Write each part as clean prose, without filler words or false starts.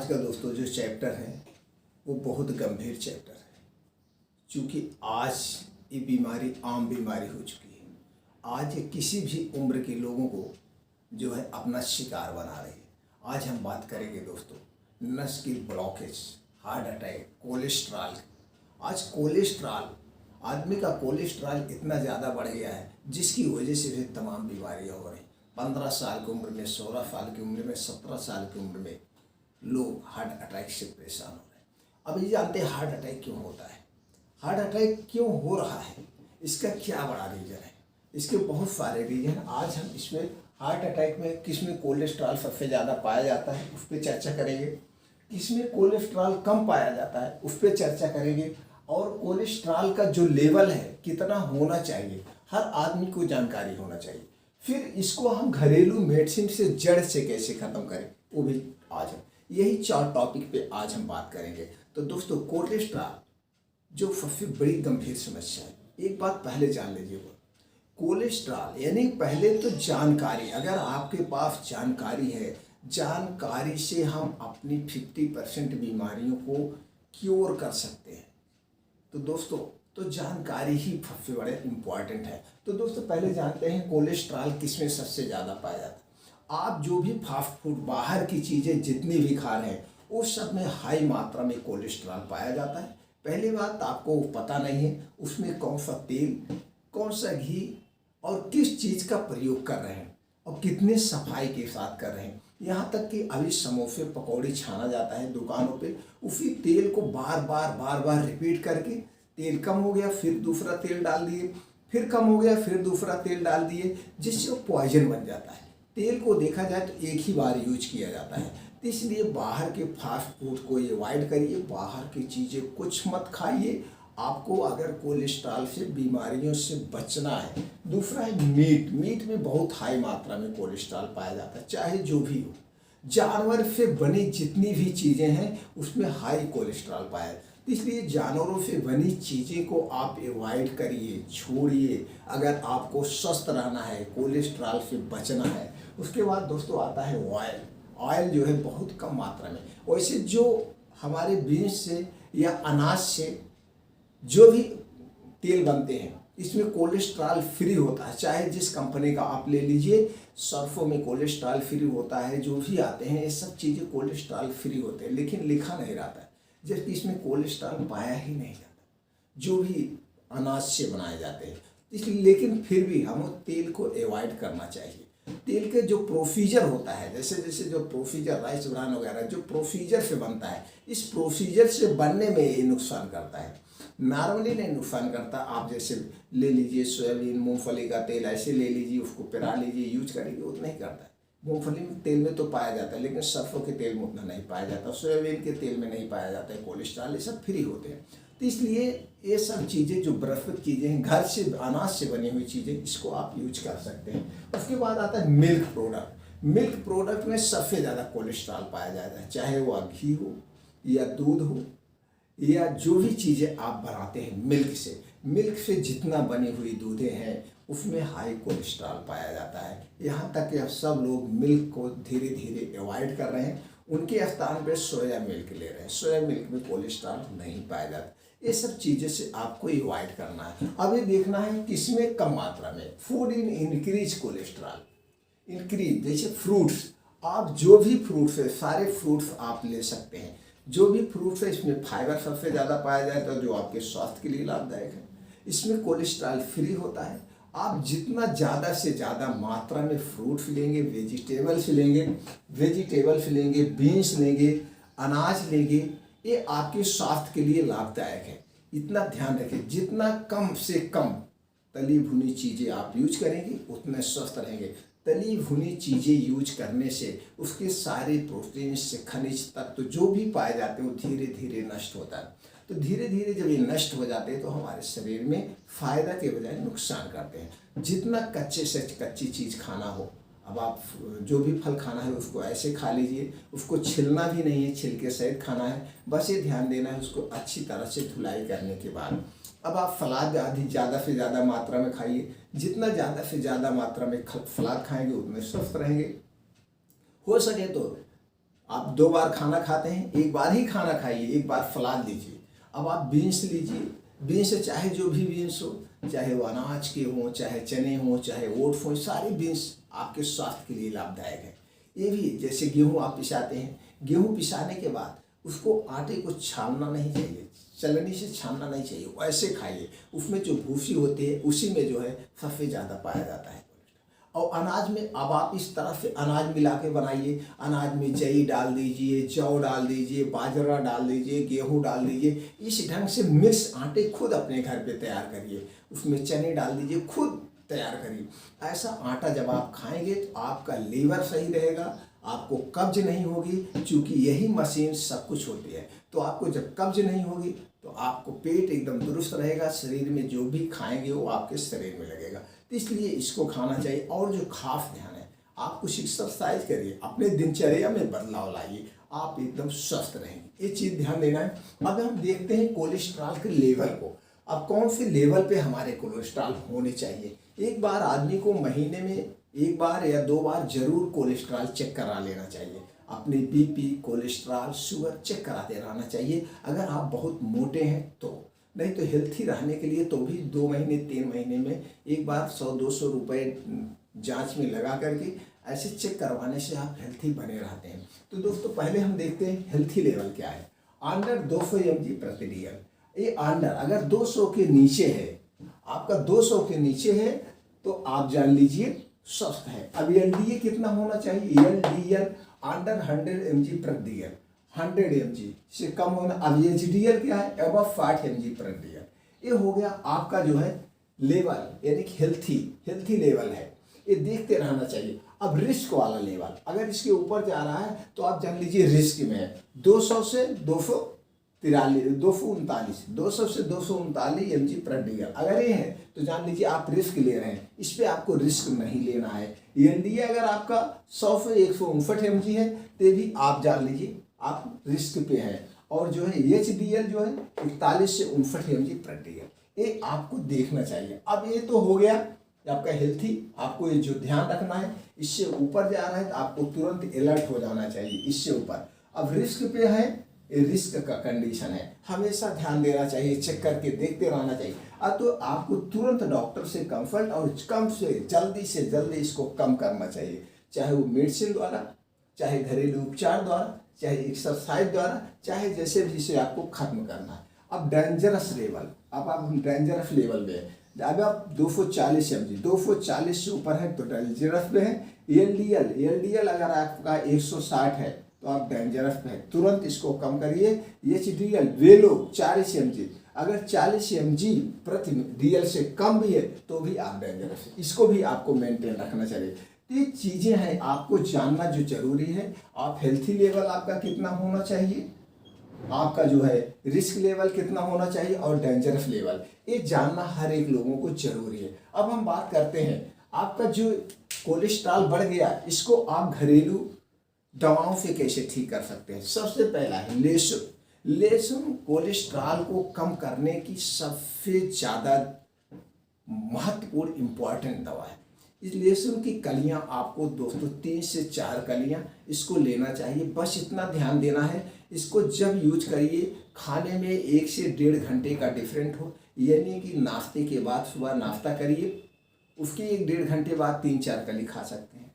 आज का दोस्तों जो चैप्टर है वो बहुत गंभीर चैप्टर है, क्योंकि आज ये बीमारी आम बीमारी हो चुकी है। आज ये किसी भी उम्र के लोगों को जो है अपना शिकार बना रही है। आज हम बात करेंगे दोस्तों नस की ब्लॉकेज, हार्ट अटैक, कोलेस्ट्रॉल। आज कोलेस्ट्रॉल, आदमी का कोलेस्ट्रॉल इतना ज़्यादा बढ़ गया है जिसकी वजह से भी तमाम बीमारियाँ हो रही। 15 साल की उम्र में, 16 साल की उम्र में, 17 साल की उम्र में लोग हार्ट अटैक से परेशान हो रहे हैं। अब ये जानते हैं हार्ट अटैक क्यों होता है, हार्ट अटैक क्यों हो रहा है, इसका क्या बड़ा रीज़न है। इसके बहुत सारे रीज़न। आज हम इसमें हार्ट अटैक में किसमें कोलेस्ट्रॉल सबसे ज़्यादा पाया जाता है उस पर चर्चा करेंगे, किसमें कोलेस्ट्रॉल कम पाया जाता है उस पर चर्चा करेंगे, और कोलेस्ट्रॉल का जो लेवल है कितना होना चाहिए हर आदमी को जानकारी होना चाहिए। फिर इसको हम घरेलू मेडिसिन से जड़ से कैसे ख़त्म करें वो भी आज हम यही 4 टॉपिक पे आज हम बात करेंगे। तो दोस्तों कोलेस्ट्रॉल जो सबसे बड़ी गंभीर समस्या है, एक बात पहले जान लीजिए, वो कोलेस्ट्रॉल यानी पहले तो जानकारी। अगर आपके पास जानकारी है, जानकारी से हम अपनी 50% बीमारियों को क्योर कर सकते हैं। तो दोस्तों तो जानकारी ही सबसे बड़े इम्पॉर्टेंट है। तो दोस्तों पहले जानते हैं कोलेस्ट्रॉल किसमें सबसे ज़्यादा पाया जाता है। आप जो भी फास्ट फूड, बाहर की चीज़ें जितनी भी खा रहे हैं उस सब में हाई मात्रा में कोलेस्ट्रॉल पाया जाता है। पहली बात आपको पता नहीं है उसमें कौन सा तेल, कौन सा घी और किस चीज़ का प्रयोग कर रहे हैं और कितने सफाई के साथ कर रहे हैं। यहाँ तक कि अभी समोसे पकौड़ी छाना जाता है दुकानों पे, उसी तेल को बार बार रिपीट करके तेल कम हो गया फिर दूसरा तेल डाल दिए, फिर कम हो गया फिर दूसरा तेल डाल दिए, जिससे वो पॉइजन बन जाता है। तेल को देखा जाए तो एक ही बार यूज किया जाता है। तो इसलिए बाहर के फास्ट फूड को अवॉइड करिए, बाहर की चीज़ें कुछ मत खाइए। आपको अगर कोलेस्ट्रॉल से बीमारियों से बचना है। दूसरा है मीट। मीट में बहुत हाई मात्रा में कोलेस्ट्रॉल पाया जाता है, चाहे जो भी हो। जानवर से बनी जितनी भी चीज़ें हैं उसमें हाई कोलेस्ट्रॉल पाया है। इसलिए जानवरों से बनी चीज़ें को आप अवॉइड करिए, छोड़िए अगर आपको स्वस्थ रहना है, कोलेस्ट्रॉल से बचना है। उसके बाद दोस्तों आता है ऑयल। ऑयल जो है बहुत कम मात्रा में, वैसे जो हमारे बीन्स से या अनाज से जो भी तेल बनते हैं इसमें कोलेस्ट्रॉल फ्री होता है। चाहे जिस कंपनी का आप ले लीजिए, सरसों में कोलेस्ट्रॉल फ्री होता है। जो भी आते हैं ये सब चीज़ें कोलेस्ट्रॉल फ्री होते हैं, लेकिन लिखा नहीं रहता है, जबकि इसमें कोलेस्ट्रॉल पाया ही नहीं जाता जो भी अनाज से बनाए जाते हैं। इसलिए लेकिन फिर भी हमें तेल को अवॉइड करना चाहिए। तेल के जो प्रोसीजर होता है, जैसे जैसे जो प्रोसीजर राइस ब्रान वगैरह जो प्रोसीजर से बनता है, इस प्रोसीजर से बनने में ये नुकसान करता है, नॉर्मली नहीं नुकसान करता। आप जैसे ले लीजिए सोयाबीन, मूंगफली का तेल ऐसे ले लीजिए, उसको पिरा लीजिए, यूज करेंगे, उतना ही करता है। मूंगफली में तेल में तो पाया जाता है, लेकिन सरसों के तेल में उतना नहीं पाया जाता, सोयाबीन के तेल में नहीं पाया जाता है कोलेस्ट्रॉल। ये सब फ्री होते हैं। तो इसलिए ये सब चीज़ें जो बर्फिक चीज़ें हैं, घर से अनाज से बनी हुई चीज़ें, इसको आप यूज कर सकते हैं। उसके बाद आता है मिल्क प्रोडक्ट। मिल्क प्रोडक्ट में सबसे ज़्यादा कोलेस्ट्रॉल पाया जाता है, चाहे वह घी हो या दूध हो या जो भी चीज़ें आप बनाते हैं मिल्क से। मिल्क से जितना बनी हुई दूधें हैं उसमें हाई कोलेस्ट्रॉल पाया जाता है। यहाँ तक कि अब सब लोग मिल्क को धीरे धीरे अवॉइड कर रहे हैं, उनके स्थान पर सोया मिल्क ले रहे हैं। सोया मिल्क में कोलेस्ट्रॉल नहीं पाया जाता। ये सब चीज़ें से आपको अवॉइड करना है। अब ये देखना है किसमें कम मात्रा में। Food in increase cholesterol increase, जैसे फ्रूट्स, आप जो भी फ्रूट्स है सारे फ्रूट्स आप ले सकते हैं। जो भी फ्रूट्स है इसमें फाइबर सबसे ज़्यादा पाया जाता है जो आपके स्वास्थ्य के लिए लाभदायक है। इसमें कोलेस्ट्रॉल फ्री होता है। आप जितना ज़्यादा से ज़्यादा मात्रा में फ्रूट्स लेंगे, वेजिटेबल्स लेंगे, बीन्स लेंगे, अनाज लेंगे, ये आपके स्वास्थ्य के लिए लाभदायक है। इतना ध्यान रखें, जितना कम से कम तली भुनी चीज़ें आप यूज करेंगे उतने स्वस्थ रहेंगे। तली भुनी चीज़ें यूज करने से उसके सारे प्रोटीन से खनिज तत्व जो भी पाए जाते हैं वो धीरे धीरे नष्ट होता है। तो धीरे धीरे जब ये नष्ट हो जाते हैं तो हमारे शरीर में फ़ायदा के बजाय नुकसान करते हैं। जितना कच्चे से कच्ची चीज़ खाना हो, अब आप जो भी फल खाना है उसको ऐसे खा लीजिए, उसको छिलना भी नहीं है, छिलके सहित खाना है। बस ये ध्यान देना है उसको अच्छी तरह से धुलाई करने के बाद। अब आप सलाद आदि ज़्यादा से ज़्यादा मात्रा में खाइए। जितना ज़्यादा से ज़्यादा मात्रा में सलाद खाएंगे उतने स्वस्थ रहेंगे। हो सके तो आप 2 बार खाना खाते हैं, एक बार ही खाना खाइए, एक बार फलाद लीजिए। अब आप बीन्स लीजिए, बीन्स चाहे जो भी बीन्स हो, चाहे वो अनाज के हों, चाहे चने हों, चाहे ओट्स हों, सारे बीन्स आपके स्वास्थ्य के लिए लाभदायक है। ये भी जैसे गेहूँ आप पिसाते हैं, गेहूँ पिसाने के बाद उसको आटे को छानना नहीं चाहिए, चलनी से छानना नहीं चाहिए, वैसे खाइए। उसमें जो भूसी होती है उसी में जो है सबसे ज़्यादा पाया जाता है। और अनाज में अब आप इस तरह से अनाज मिला के बनाइए, अनाज में जई डाल दीजिए, जौ डाल दीजिए, बाजरा डाल दीजिए, गेहूँ डाल दीजिए। इस ढंग से मिक्स आटे खुद अपने घर पे तैयार करिए, उसमें चने डाल दीजिए, खुद तैयार करिए। ऐसा आटा जब आप खाएंगे तो आपका लीवर सही रहेगा, आपको कब्ज नहीं होगी, क्योंकि यही मशीन सब कुछ होती है। तो आपको जब कब्ज नहीं होगी तो आपको पेट एकदम दुरुस्त रहेगा, शरीर में जो भी खाएंगे वो आपके शरीर में लगेगा। तो इसलिए इसको खाना चाहिए। और जो खास ध्यान है, आप कुछ एक्सरसाइज करिए, अपने दिनचर्या में बदलाव लाइए, आप एकदम स्वस्थ रहेंगे। ये चीज़ ध्यान देना है। अब हम देखते हैं कोलेस्ट्रॉल के लेवल को। अब कौन से लेवल पे हमारे कोलेस्ट्रॉल होने चाहिए। एक बार आदमी को महीने में 1 बार या 2 बार जरूर कोलेस्ट्रॉल चेक करा लेना चाहिए। अपने बीपी, कोलेस्ट्रॉल, शुगर चेक कराते रहना चाहिए। अगर आप बहुत मोटे हैं तो, नहीं तो हेल्थी रहने के लिए तो भी 2 महीने 3 महीने में एक बार 100-200 रुपये जांच में लगा करके ऐसे चेक करवाने से आप हेल्थी बने रहते हैं। तो दोस्तों पहले हम देखते हैं हेल्थी लेवल क्या है। अंडर 200 mg प्रति लीटर। ये अंडर अगर 200 के नीचे है, आपका 200 के नीचे है तो आप जान लीजिए स्वस्थ है। अब एलडीए कितना होना चाहिए, एलडीएल अंडर 100 mg प्रति लीटर, 100 mg से कम होना। अब एचडीएल क्या है, अबव 60 mg प्रति लीटर। ये हो गया आपका जो है लेवल, यानी कि हेल्थी लेवल है, ये देखते रहना चाहिए। अब रिस्क वाला लेवल अगर इसके ऊपर जा रहा है तो आप जान लीजिए रिस्क में है। 200 से 239 से 239 mg प्रति लीटर अगर ये है तो जान लीजिए आप रिस्क ले रहे हैं, इस पे आपको रिस्क नहीं लेना है। एनडीए अगर आपका 100 से 159 mg है तो भी आप जान लीजिए आप रिस्क पे हैं। और जो है एचडीएल जो है 41 से 59 mg प्रति लीटर, ये आपको देखना चाहिए। अब ये तो हो गया आपका हेल्थी। आपको ये जो ध्यान रखना है, इससे ऊपर जा रहा है तो आपको तुरंत अलर्ट हो जाना चाहिए इससे ऊपर। अब रिस्क पे है, ये रिस्क का कंडीशन है, हमेशा ध्यान देना चाहिए, चेक करके देखते रहना चाहिए। अब तो आपको तुरंत डॉक्टर से कंसल्ट और कम से जल्दी इसको कम करना चाहिए, चाहे वो मेडिसिन द्वारा, चाहे घरेलू उपचार द्वारा, चाहे एक्सरसाइज द्वारा, चाहे जैसे भी जिसे आपको खत्म करना है। अब डेंजरस लेवल, अब आप डेंजरस लेवल में है। अब आप 240 mg 240 से ऊपर है तो डेंजरस पे है। एलडीएल अगर आपका 160 है तो आप डेंजरस पे है, तुरंत इसको कम करिए। एचडीएल वे लोग 40 mg, अगर 40 mg प्रति डीएल से कम भी है तो भी आप डेंजरस है, इसको भी आपको मेंटेन रखना चाहिए। ये चीज़ें हैं आपको जानना जो जरूरी है। आप हेल्थी लेवल आपका कितना होना चाहिए, आपका जो है रिस्क लेवल कितना होना चाहिए और डेंजरस लेवल, ये जानना हर एक लोगों को जरूरी है। अब हम बात करते हैं आपका जो कोलेस्ट्रॉल बढ़ गया, इसको आप घरेलू दवाओं से कैसे ठीक कर सकते हैं। सबसे पहला है लहसुन। लहसुन कोलेस्ट्रॉल को कम करने की सबसे ज़्यादा महत्वपूर्ण इम्पॉर्टेंट दवा है। इस लहसुन की कलियां आपको दोस्तों 3 से 4 कलियां इसको लेना चाहिए। बस इतना ध्यान देना है, इसको जब यूज करिए खाने में 1 से 1.5 घंटे का डिफरेंट हो, यानी कि नाश्ते के बाद सुबह नाश्ता करिए, उसके 1-1.5 घंटे बाद 3-4 कली खा सकते हैं।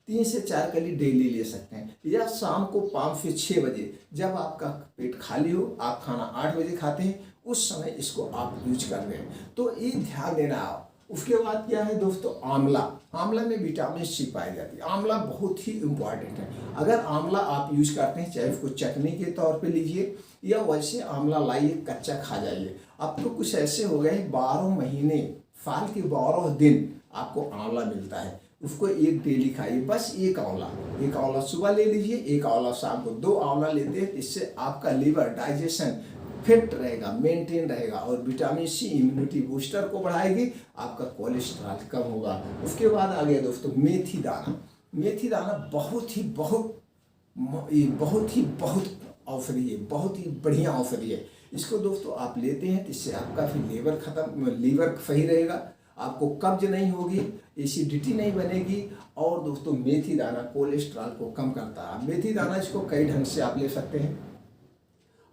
3 से 4 कली डेली ले सकते हैं, या शाम को 5 से 6 बजे जब आपका पेट खाली हो, आप खाना 8 बजे खाते हैं, उस समय इसको आप यूज कर रहे हैं, तो ये ध्यान देना आप। उसके बाद क्या है दोस्तों, आंवला। आंवला में विटामिन सी पाई जाती है, आंवला बहुत ही इम्पॉर्टेंट है। अगर आंवला आप यूज करते हैं, चाहे उसको चटनी के तौर पे लीजिए या वैसे आंवला लाइए कच्चा खा जाइए। अब तो कुछ ऐसे हो गए 12 महीने साल के 12 दिन आपको आंवला मिलता है, उसको एक डेली खाइए। बस एक आंवला सुबह ले लीजिए, एक आंवला शाम को। 2 आंवला लेते हैं, इससे आपका लीवर डाइजेशन फिट रहेगा, मेंटेन रहेगा, और विटामिन सी इम्यूनिटी बूस्टर को बढ़ाएगी, आपका कोलेस्ट्रॉल कम होगा। उसके बाद आ गया दोस्तों मेथी दाना। मेथी दाना बहुत ही औषधि है, बहुत ही बढ़िया औषधि है। इसको दोस्तों आप लेते हैं तो इससे आपका फिर लीवर सही रहेगा, आपको कब्ज नहीं होगी, एसिडिटी नहीं बनेगी। और दोस्तों मेथी दाना कोलेस्ट्रॉल को कम करता है। मेथी दाना इसको कई ढंग से आप ले सकते हैं।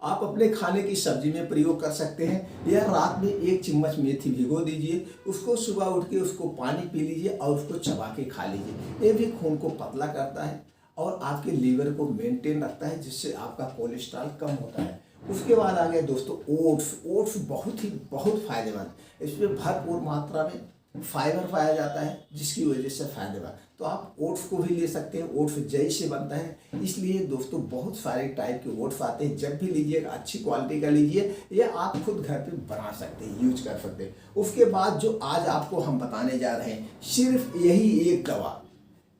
आप अपने खाने की सब्जी में प्रयोग कर सकते हैं, या रात में 1 चम्मच मेथी भिगो दीजिए, उसको सुबह उठ के उसको पानी पी लीजिए और उसको चबा के खा लीजिए। ये भी खून को पतला करता है और आपके लीवर को मेंटेन रखता है, जिससे आपका कोलेस्ट्रॉल कम होता है। उसके बाद आ गया दोस्तों ओट्स। ओट्स बहुत फायदेमंद, इसमें भरपूर मात्रा में फाइबर पाया जाता है, जिसकी वजह से फायदेमंद। तो आप ओट्स को भी ले सकते हैं। ओट्स जई से बनता है, इसलिए दोस्तों बहुत सारे टाइप के ओट्स आते हैं। जब भी लीजिएगा अच्छी क्वालिटी का लीजिए, या आप खुद घर पे बना सकते हैं, यूज कर सकते हैं। उसके बाद जो आज आपको हम बताने जा रहे हैं, सिर्फ यही एक दवा,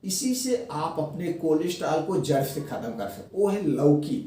इसी से आप अपने कोलेस्ट्रॉल को जड़ से खत्म कर सकते, वो है लौकी।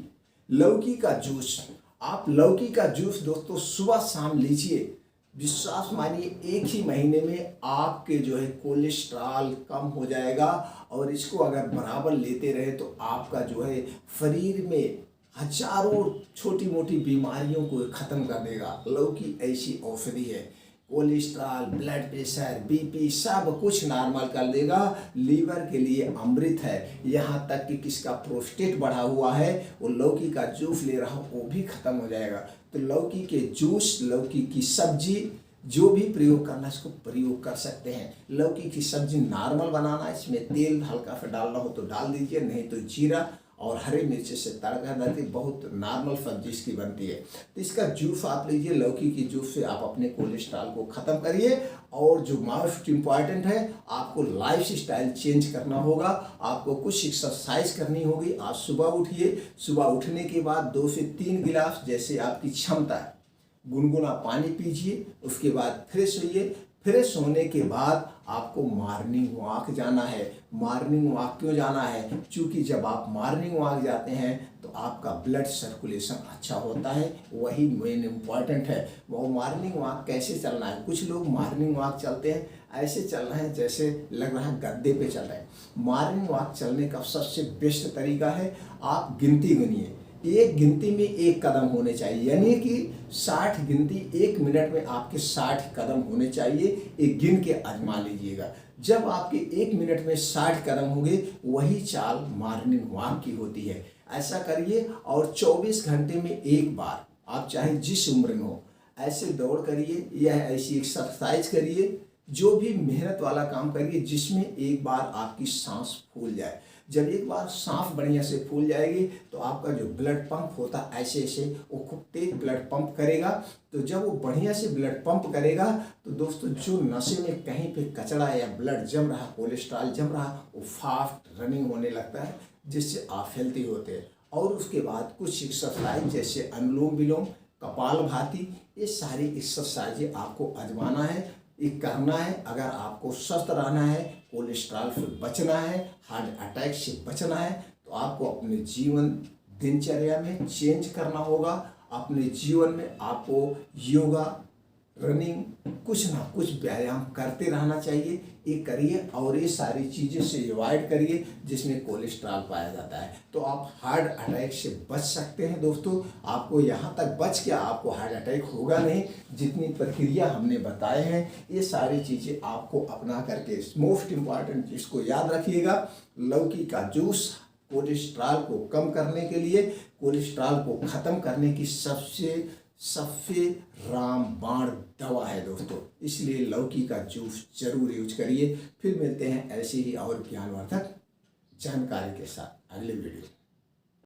लौकी का जूस। आप लौकी का जूस दोस्तों सुबह शाम लीजिए, विश्वास मानिए 1 ही महीने में आपके जो है कोलेस्ट्रॉल कम हो जाएगा। और इसको अगर बराबर लेते रहे तो आपका जो है शरीर में हजारों छोटी मोटी बीमारियों को खत्म कर देगा। लौकी ऐसी औषधि है, कोलेस्ट्रॉल, ब्लड प्रेशर, बीपी सब कुछ नॉर्मल कर देगा। लीवर के लिए अमृत है। यहाँ तक कि किसका प्रोस्टेट बढ़ा हुआ है, वो लौकी का जूस ले रहा हो, वो भी खत्म हो जाएगा। तो लौकी के जूस, लौकी की सब्जी जो भी प्रयोग करना है इसको प्रयोग कर सकते हैं। लौकी की सब्जी नॉर्मल बनाना, इसमें तेल हल्का सा डालना हो तो डाल दीजिए, नहीं तो जीरा और हरी मिर्च से तड़का डालती, बहुत नॉर्मल सब्जी इसकी बनती है। तो इसका जूस आप लीजिए, लौकी की जूस से आप अपने कोलेस्ट्रॉल को ख़त्म करिए। और जो मोस्ट इम्पॉर्टेंट है, आपको लाइफ स्टाइल चेंज करना होगा, आपको कुछ एक्सरसाइज करनी होगी। आप सुबह उठिए, सुबह उठने के बाद 2 से 3 गिलास जैसे आपकी क्षमता है गुनगुना पानी पीजिए। उसके बाद फ्रेश होइए। फ्रेश होने के बाद आपको मॉर्निंग वॉक जाना है। मॉर्निंग वॉक क्यों जाना है? क्योंकि जब आप मॉर्निंग वॉक जाते हैं तो आपका ब्लड सर्कुलेशन अच्छा होता है, वही मेन इम्पॉर्टेंट है। वो मॉर्निंग वॉक कैसे चलना है? कुछ लोग मॉर्निंग वॉक चलते हैं, ऐसे चल रहे हैं जैसे लग रहा है गद्दे पे चल रहे हैं। मॉर्निंग वॉक चलने का सबसे बेस्ट तरीका है, आप गिनती गिनिए। एक गिनती में 1 कदम होने चाहिए, यानी कि 60 गिनती 1 मिनट में आपके 60 कदम होने चाहिए। एक गिन के आजमा लीजिएगा। जब आपके 1 मिनट में 60 कदम होंगे, वही चाल मॉर्निंग वॉक की होती है। ऐसा करिए और 24 घंटे में 1 बार, आप चाहे जिस उम्र में हो, ऐसे दौड़ करिए या ऐसी एक्सरसाइज करिए। जो भी मेहनत वाला काम करिए जिसमें एक बार आपकी सांस फूल जाए। जब एक बार सांस बढ़िया से फूल जाएगी तो आपका जो ब्लड पंप होता है ऐसे ऐसे वो खूब तेज ब्लड पंप करेगा। तो जब वो बढ़िया से ब्लड पंप करेगा तो दोस्तों जो नशे में कहीं पे कचरा या ब्लड जम रहा, कोलेस्ट्रॉल जम रहा, वो फास्ट रनिंग होने लगता है, जिससे आप हेल्थी होते हैं। और उसके बाद कुछ एक्सरसाइज जैसे अनुलोम विलोम, कपालभाति, ये सारी एक्सरसाइजें आपको आजमाना है, ये करना है। अगर आपको स्वस्थ रहना है, कोलेस्ट्रॉल से बचना है, हार्ट अटैक से बचना है, तो आपको अपने जीवन दिनचर्या में चेंज करना होगा। अपने जीवन में आपको योगा, रनिंग, कुछ ना कुछ व्यायाम करते रहना चाहिए। ये करिए और ये सारी चीज़ें से अवॉइड करिए जिसमें कोलेस्ट्रॉल पाया जाता है, तो आप हार्ट अटैक से बच सकते हैं। दोस्तों आपको यहाँ तक बच के आपको हार्ट अटैक होगा नहीं। जितनी प्रक्रिया हमने बताए हैं, ये सारी चीज़ें आपको अपना करके, मोस्ट इम्पॉर्टेंट इसको याद रखिएगा, लौकी का जूस कोलेस्ट्रॉल को कम करने के लिए, कोलेस्ट्रॉल को ख़त्म करने की सबसे रामबाण दवा है दोस्तों। इसलिए लौकी का जूस जरूर यूज करिए। फिर मिलते हैं ऐसी ही और ज्ञानवर्धक जानकारी के साथ अगले वीडियो।